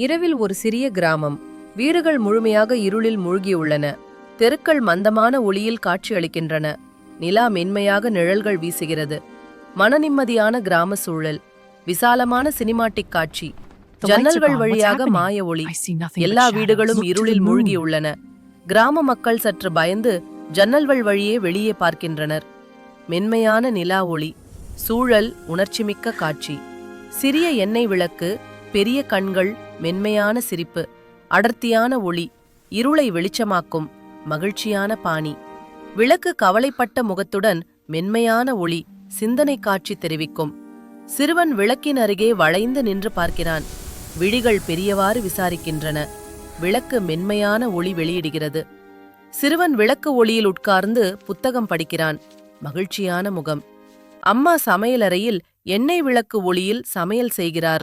இரவில் ஒரு சிறிய கிராமம். வீடுகள் முழுமையாக இருளில் மூழ்கியுள்ளன. தெருக்கள் மந்தமான ஒளியில் காட்சியளிக்கின்றன. நிலா மென்மையாக நிழல்கள் வீசுகிறது. மனநிம்மதியான கிராம சூழல். விசாலமான சினிமாட்டிக் காட்சி. ஜன்னல்கள் வழியாக மாய ஒளி. எல்லா வீடுகளும் இருளில் மூழ்கியுள்ளன. கிராம மக்கள் சற்று பயந்து ஜன்னல்கள் வழியே வெளியே பார்க்கின்றனர். மென்மையான நிலா ஒளி. சூழல் உணர்ச்சிமிக்க காட்சி. சிறிய எண்ணெய் விளக்கு, பெரிய கண்கள், மென்மையான சிரிப்பு, அடர்த்தியான ஒளி, இருளை வெளிச்சமாக்கும் மகிழ்ச்சியான பாணி. விளக்கு கவலைப்பட்ட முகத்துடன் மென்மையான ஒளி சிந்தனை காட்சி தெரிவிக்கும். சிறுவன் விளக்கின் அருகே வளைந்து நின்று பார்க்கிறான். விழிகள் பெரியவாறு விசாரிக்கின்றன. விளக்கு மென்மையான ஒளி வெளியிடுகிறது. சிறுவன் விளக்கு ஒளியில் உட்கார்ந்து புத்தகம் படிக்கிறான். மகிழ்ச்சியான முகம். அம்மா சமையலறையில் எண்ணெய் விளக்கு ஒளியில் சமையல் செய்கிறார்.